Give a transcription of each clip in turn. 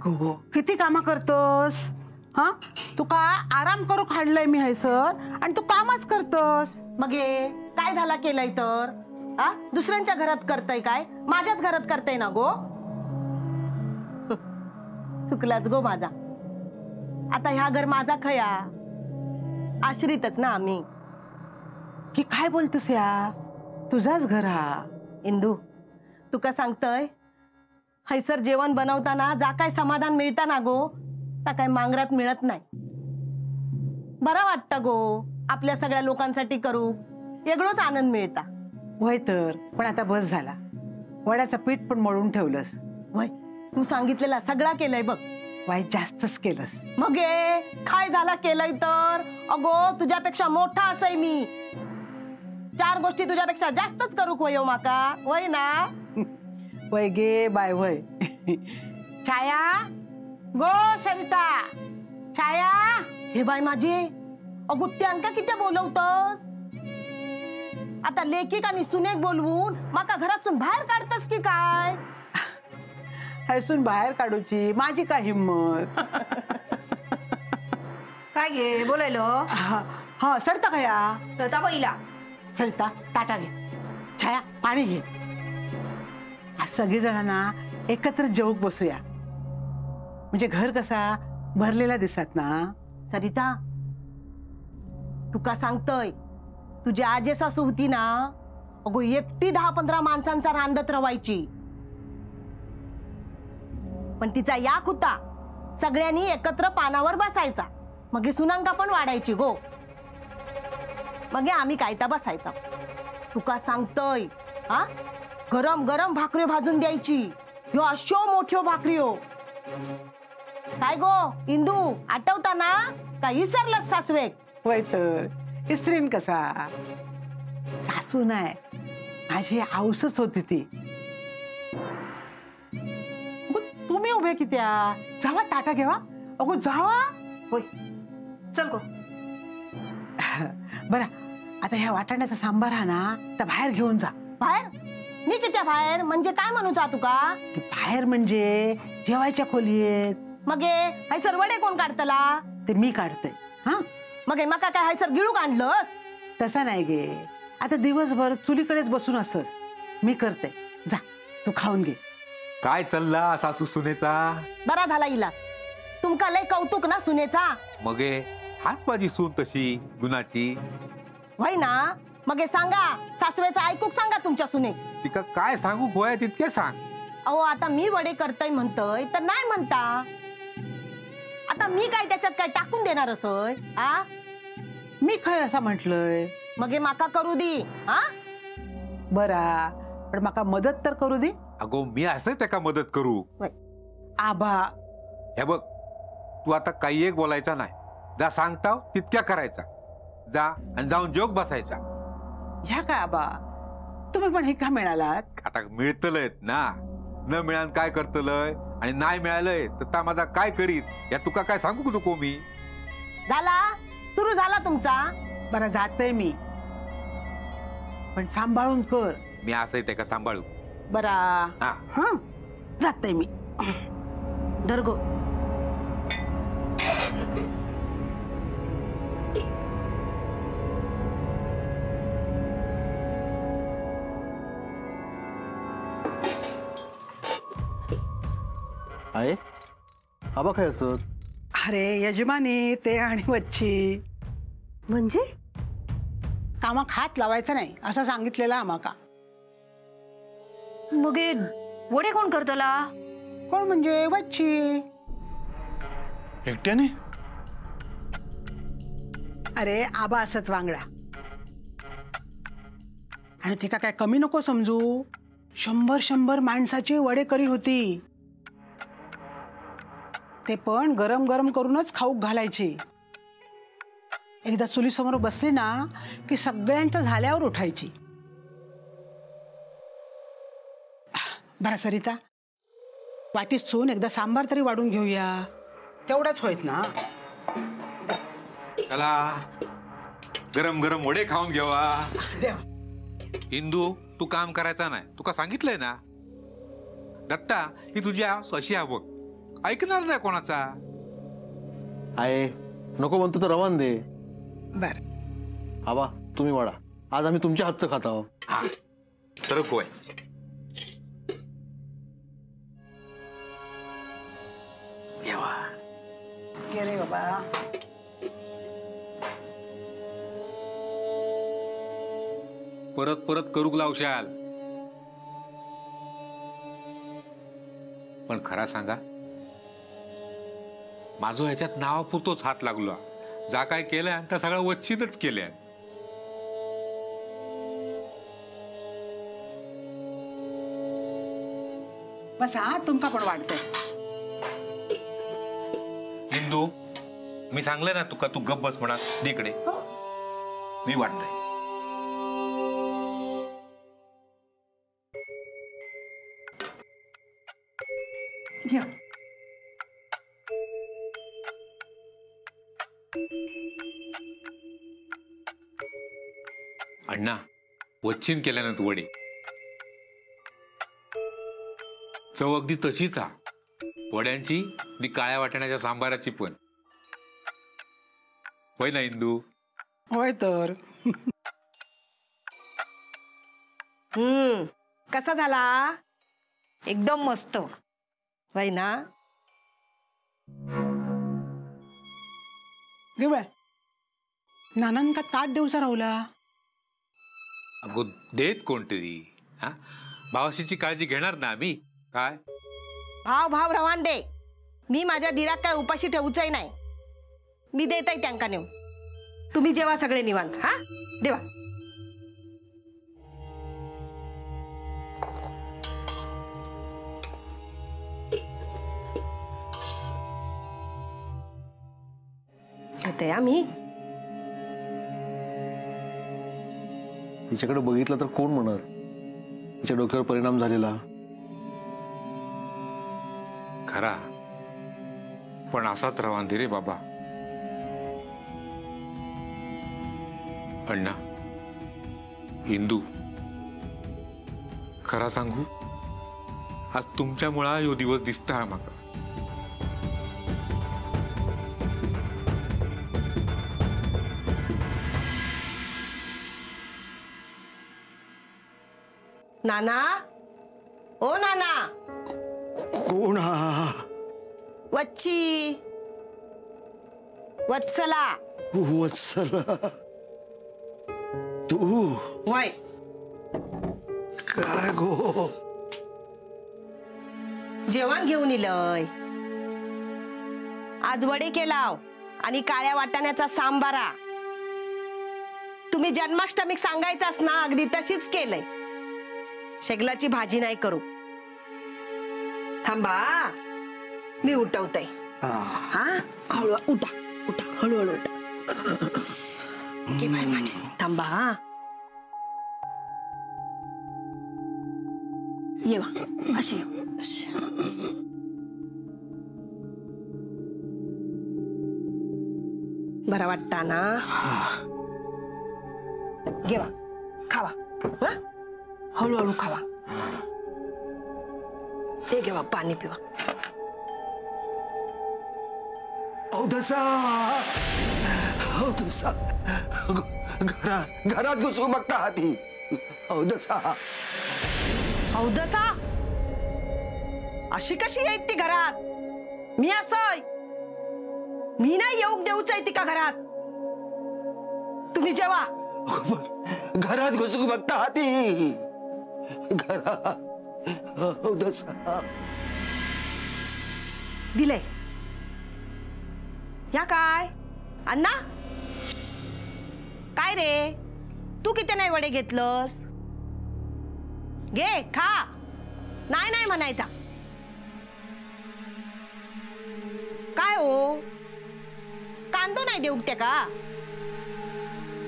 गो किती कामं करतोस हा? तू का आराम करू काढलंय मी हैसर आणि तू कामच करतोस. मग हे काय झाला केलंय तर हा? दुसऱ्यांच्या घरात करतय काय, माझ्याच घरात करतय ना गो. चुकलाच गो माझा. आता ह्या घर माझा खया, आश्रितच ना आम्ही. की काय बोलतोस या, तुझाच घर हा. इंदू तू का सांगतय, हैसर जेवण बनवताना जा काय समाधान मिळता ना गो, ता काय मांगरात मिळत नाही. बरं वाटतं गो आपल्या सगळ्या लोकांसाठी करू, वेगळोच आनंद मिळता. वय तर, पण आता बस झाला. वड्याचं पीठ पण मळून ठेवलंस. वय तू सांगितलेला सगळा केलंय बघ. वाईट जास्तच केलंस. मग काय झाला केलंय तर, अगो तुझ्यापेक्षा मोठा असय मी. 4 गोष्टी तुझ्यापेक्षा जास्तच करू वयो माका, वय ना. वय गे बाय वय. छाया गो सरिता, छाया. हे बाय माझी, अगो त्यांका किती बोलवतस. आता लेखिक आणि सुनेक बोलवून माका घरातून बाहेर काढतस की काय. हैसून बाहेर काढूची माझी काय हिम्मत. काय घे बोलायलो. हा सरिता खया. तर पहिला सरिता ताटा घे, छाया पाणी घे. आज सगळी जणांना एकत्र जेवूक बसूया, म्हणजे घर कसा भरलेला दिसत ना. सरिता तुका सांगतय, तुझी आजे सासू होती ना, अगो एकटी 10-15 माणसांचा रांदत रवायची. पण तिचा याक होता, सगळ्यांनी एकत्र पानावर बसायचा. मग सुनांका पण वाढायची गो. मग आम्ही कायता बसायचा. तुका सांगतय हा, गरम गरम भाकरी भाजून द्यायची. ह्यो अशो मोठ्यो भाकरी हो. काय गो इंदू, आठवता ना का इसरलंच सासवेक. वय तर इसरीन कसा. सासू नाही, माझी आऊसच होती ती. तुम्ही उभे कित्या, जावा ताटा घेवा. अगो जावा. होय चल गो. बरं आता ह्या वाटाण्याचा सांबार हा ना, तर बाहेर घेऊन जा. बाहेर? मी कित्या बाहेर म्हणजे काय म्हणू चा तुका. बाहेर म्हणजे जेवायच्या खोलीत. मग हैसर वडे कोण काढतला. ते मी काढते. हा मग मका काय हैसर गिळू काढलंस. तसा नाही गे, आता दिवसभर चुलीकडेच बसून असतस. मी करते, जा तू खाऊन घे. काय चालला सासू सुनेचा. बरा झाला इलास, तुमका लय कौतुक ना सुनेचा. मगे हाच माझी सून तशी गुणाची. होय ना. मग सांगा सासवेचं ऐकूक सांगा तुमच्या सुनेक. तिका काय सांगू गोया तितके सांग. अहो आता मी वडे करतय म्हणतय तर नाही म्हणता. आता मी काय त्याच्यात काय टाकून देणार असय आ. मी काय असं म्हटलंय. मग माका करू दी हा. बरा पण माका मदत तर करू दे. अगो मी असं त्याका मदत करू. आबा हे बघ, तू आता काही एक बोलायचा नाही. जा सांगताव तितक्या करायचा. जा आणि जाऊन जोग बसायचा. ह्या काय आबा, तुम्ही पण हे का मिळालात. आता मिळतलय ना, न मिळान काय करतलय आणि नाही मिळालंय तर ता माझा काय करीत या तुका काय सांगू नको मी. झाला सुरू झाला तुमचा. बरं जातय मी, पण सांभाळून कर. मी असं त्याका सांभाळू. बरा हा हा जातय मी. दर्गो आहे आबा काय असत. अरे यजमानी ते आणि वच्ची म्हणजे कामाक हात लावायचा नाही असं सांगितलेलं आम्हाका. मग वडे कोण करतला. कोण म्हणजे वच्ची. एकट्याने. अरे आबा असत वांगडा. आणि ते काय कमी नको समजू. 100 माणसाची वडे करी होती. ते पण गरम गरम करूनच खाऊक घालायची. एकदा चुलीसमोर बसली ना की सगळ्यांचं झाल्यावर उठायची. बरा सरिता, वाटीत चून एकदा सांबार तरी वाढून घेऊया. तेवढाच होईत ना. चला गरम गरम वडे खाऊन घेवा. देवा. इंदू तू काम करायचा नाही, तुका सांगितलंय ना. दत्ता ही तुझी अशी आहे बघ. ऐकणार नाही कोणाचा. आहे नको म्हणतो तर रवान दे. बर आबा तुम्ही वाढा, आज आम्ही तुमच्या हातचं खात आहोत. हा तर कोय घे रे बाबा. परत परत करूक लावशाल. पण खरा सांगा, माझं ह्याच्यात नावापुरतोच हात लागलो. जा काय केलंय त्या सगळं वच्चीतच केलंय. बस हा तुमका पण वाटतंय. हिंदू मी सांगलंय ना तुका, तू गप बस म्हणा इकडे. मी वाटतंय घे. अण्णा वच्चीन केल्यानं तू वडे चव अगदी तशीच हा. वड्यांची दी काळ्या वाटाण्याच्या सांबाराची पण. होय ना इंदू? होय तर. कसा झाला? एकदम मस्त. वय ना. घे बाय. नानांका ताट दिवसा राहुला. अगो देत कोणतरी. हा भावाशीची काळजी घेणार ना आम्ही. काय भाव भाव रवान दे. मी माझ्या दिराक काय उपाशी ठेवूचंय नाही. मी देतय त्यांका नेऊन. तुम्ही जेव्हा सगळे निवांत. हा देवा. घेते आम्ही. हिच्याकडे बघितलं तर कोण म्हणणार हिच्या डोक्यावर परिणाम झालेला. खरा पण असाच रवांदे रे बाबा. अण्णा हिंदू खरा सांगू, आज तुमच्यामुळा यो दिवस दिसता माका. नाना. ओ नाना. कोण हा? वच्ची. वत्सला. वत्सला तू? वय. काय गो? जेवण घेऊन इलय. आज वडे केलाव आणि काळ्या वाटाण्याचा सांबारा. तुम्ही जन्माष्टमीक सांगायचाच ना, अगदी तशीच केलंय. शेगलाची भाजी नाही करू. थांबा मी उठवते. हा हळू उठा उठा हळूहळू उठा. घे बाई माझी. थांबा. येवा अशी बरा वाटता ना. घेवा खावा. हळूहळू खावा. ते घेवा पाणी पिवा. घरात घुसू बघता हाती. औदसा औदसा अशी कशी येत ती घरात? मी असय मी नाही येऊक देऊच आहे ती का घरात? तुम्ही जेवा. घरात घुसू बघता हाती. घरात औदसा दिले. या काय अण्णा? काय रे तू किती नाही वडे घेतलंस? घे खा. नाही नाही म्हणायचा. काय हो कांदो नाही देऊ त्या का?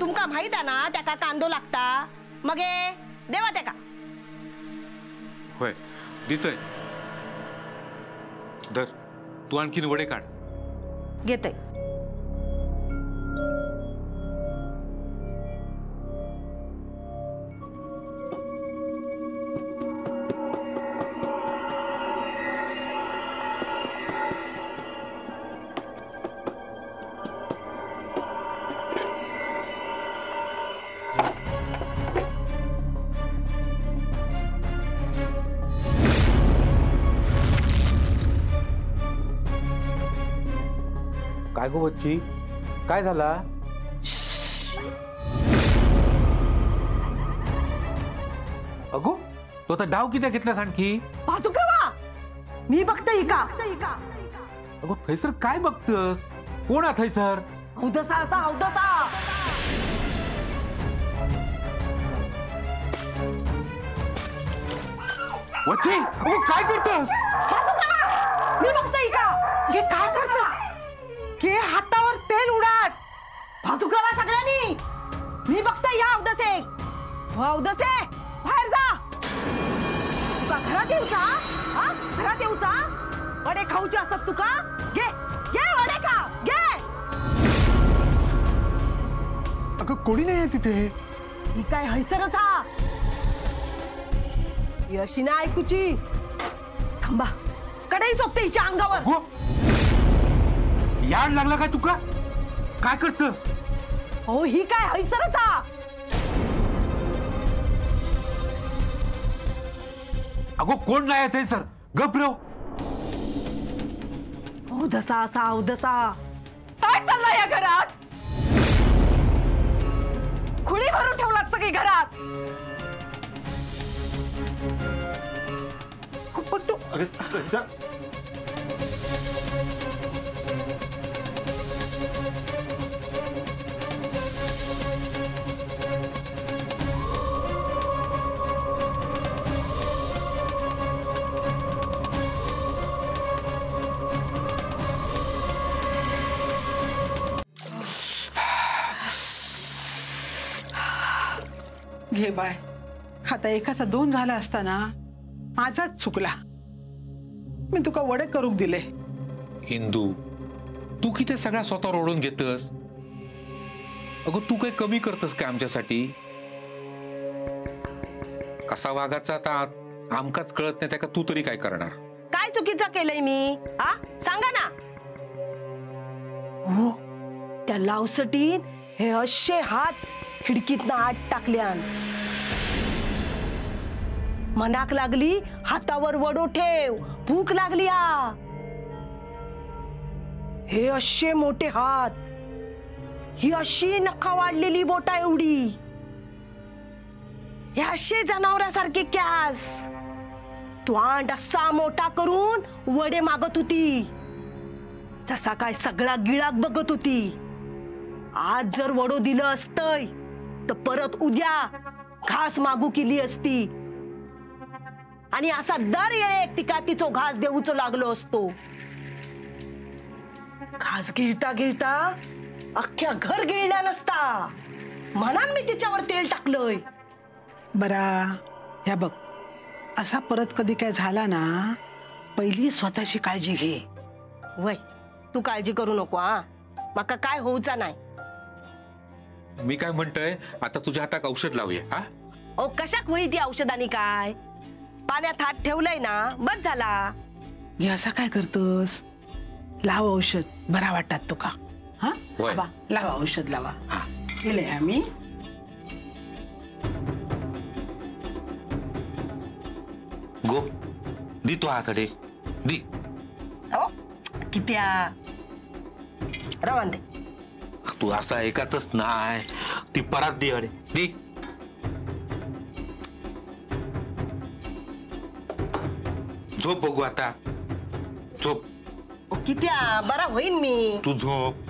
तुमका माहित आहे ना त्याका कांदो लागता. मग देवा त्या का? होय देतोय. धर तू आणखीन वडे काढ. घेते. काय गो बच्ची, काय झाला? अगो तो आता डाव किती घेतलास आणखी? बाजूक्रवा मी बघते का अगो थैसर काय बघतस? कोण आहे थैसर? औदसा असा औदसा बच्ची अगो काय करतस? बाजूक्रवा मी बघते का हे काय करतोस? के हातावर तेल उडात. बाजूक्रवा सगळ्यांनी मी बघते या औदसे औदसे बाहेर जा तुका घरात येऊचा हा घरात येऊचा वडे खाऊचे असतात तुका घे घे वडे खा घे अगं कोणी नाही आहे तिथे. ही काय हैसरच हा ही अशी ना ऐकूची थांबा कढई चोपते हिच्या अंगावर अगो याड लागला काय तुका? काय करतस? हो ही काय हैसरच हा अगो कोण नाही थैसर? गप रे. औदसा असा औदसा काय चाललंय या घरात? खुळी भरून ठेवलात सगळी घरात. पट्टू अगं संध्या, घे बाय. आता एकाचा 2 झाला असताना माझाच चुकला. मी तुका वडे करूक दिले. इंदू तू किती सगळा स्वतःवर ओढून घेतस? अगो तू काही कमी करतस का आमच्यासाठी? कसा वागाचा आता आमकाच कळत नाही, त्या तू तरी काय करणार? काय चुकीचं केलंय मी हा सांगा ना. हो त्या लावसटीन हे असे हात खिडकीतनं आत टाकल्यान मनाक लागली हातावर वडो ठेव भूक लागली हा. हे असे मोठे हात ही अशी नखा वाढलेली बोटा एवढी हे असे जनावरासारखे कॅस तोंड असा मोठा करून वडे मागत होती. जसा काय सगळा गिळाक बघत होती. आज जर वडो दिलं असतंय तर परत उद्या घास मागू केली असती आणि असा दर येळे तिका तिचो घास देऊचो लागलो असतो. घास गिळता गिळता अख्ख्या घर गिळल्या नसता म्हणून मी तिच्यावर तेल टाकलंय. बरा ह्या बघ, असा परत कधी काय झाला ना, पहिली स्वतःची काळजी घे. वय तू काळजी करू नको हा, माका काय होऊचा नाही. मी काय म्हणतोय, आता तुझ्या हातात औषध लावूया. हा ओ कशाक होई ती औषधानी काय? पाण्यात हात ठेवलाय ना बस झाला. हे असा काय करतोस? लाव औषध, बरा वाटतात तुका. हा होय. आबा, लावा औषध लावा. हा. गेले आम्ही. गो दी तो हातडे दी. हो कित्या रवान दे. तू असा एकाच नाही, ती परत दे. अरे दी. झोप बघू आता. झोप. ओ, कित्या बरा होईन मी. तू झोप.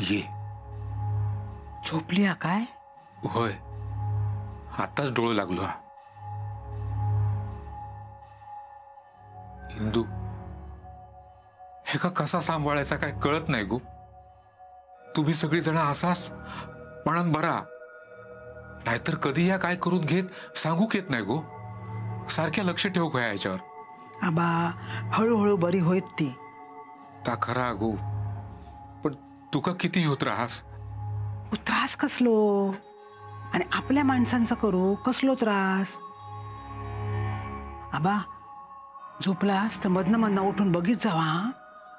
ये. झोपली हा काय? होय, आताच डोळे लागलो. हा इंदू हे का कसा सांभाळायचा काय कळत नाही गो. तुम्ही सगळी जण असाच म्हणून बरा, नाहीतर कधी या काय करून घेत सांगूक येत नाही गो. सारख्या लक्ष ठेवू का याच्यावर. आबा हळूहळू बरी होईत ती. ता खरा गो, पण तुका किती होत राहास. त्रास कसलो, आणि आपल्या माणसांचा करू कसलो त्रास. आबा झोपलास तर मधनं मधनं उठून बघित जावा,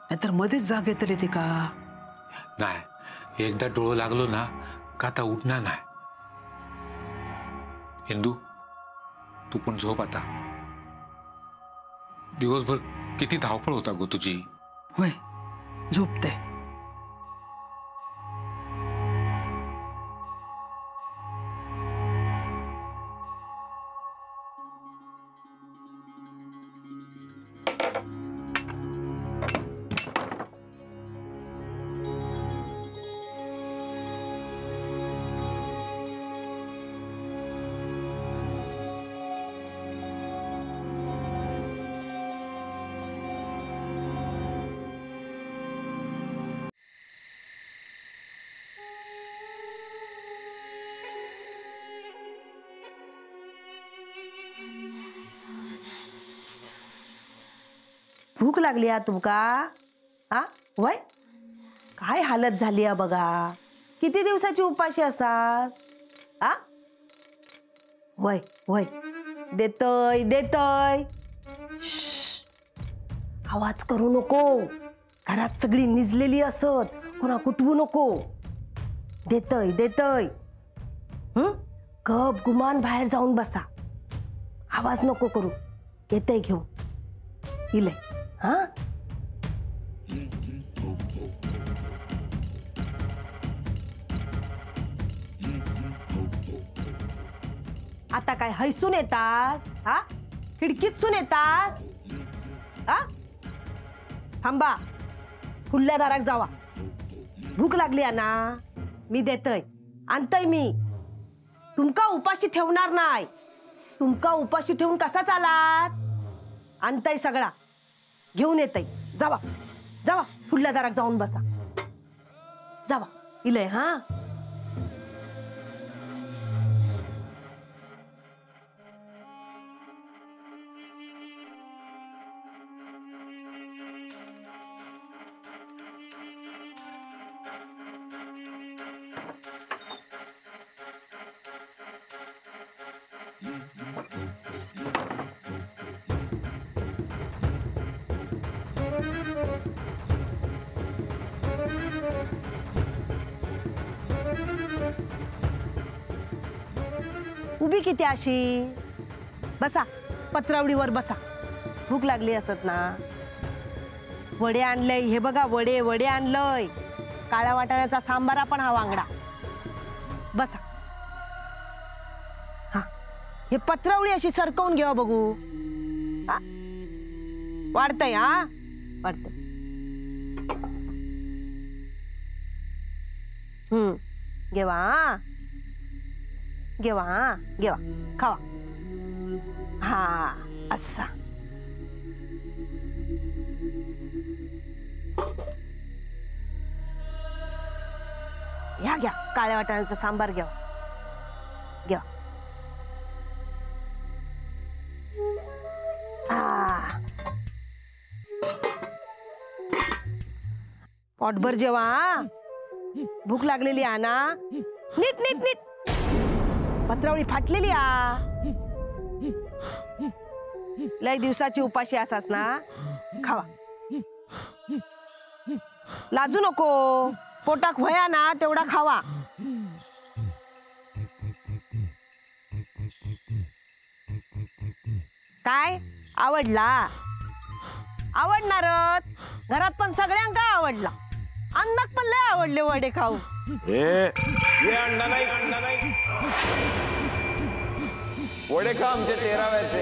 नाहीतर मध्येच जाग येतली ती का. नाही, एकदा डोळं लागलो ना का आता उठणार नाही. इंदू, तू पण झोप आता. दिवसभर किती धावपळ होता गो तुझी. होय, झोपते. भूक लागली आ तुमका. आ वय काय हालत झाली आ बघा. किती दिवसाची उपाशी असास. आ वय वय देतय देतय. आवाज करू नको. घरात सगळी निजलेली असत, कोणा कुटवू नको. देतय देतय. गप गुमान बाहेर जाऊन बसा. आवाज नको करू. येतय घेऊन इलय. हा आता काय हैसून येतास. हा खिडकीतसून येतास. हा थांबा, खुल्या दाराक जावा. भूक लागली आहे ना, मी देतय आणतय. मी तुमका उपाशी ठेवणार नाही. तुमका उपाशी ठेवून कसा चालात. आणतय सगळा घेऊन येतय. जावा जावा, खुल्या दाराक जाऊन बसा. जावा इलय. हा उभी किती अशी. बसा पत्रावळीवर बसा. भूक लागली असत ना. वडे आणलंय, हे बघा वडे वडे आणलंय. काळ्या वाटाण्याचा सांबारा पण हा वांगडा. बसा. हा हे पत्रावळी अशी सरकवून घ्या बघू. वाढतंय. हा वाढतंय. घेवा. हा घेवा. हा घेवा, खावा. हा असा. ह्या घ्या काळ्या वाटाण्याचा सांबार घ्या. घ्या. पोटभर जेवा. भूक लागलेली आहे ना. नीट नीट नीट. पत्रावळी फाटलेली आ. लय दिवसाची उपाशी असास ना. खावा. लाजू नको. पोटाक व्हया ना तेवढा खावा. काय आवडला. आवडणारच. घरात पण सगळ्यांका आवडला. अन्नाक पण लय आवडले वडे खाऊ. वडे खा आमचे 13व्याचे.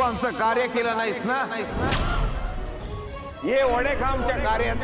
आमचं कार्य केलं नाहीस ना ये वडे खा आमच्या कार्यात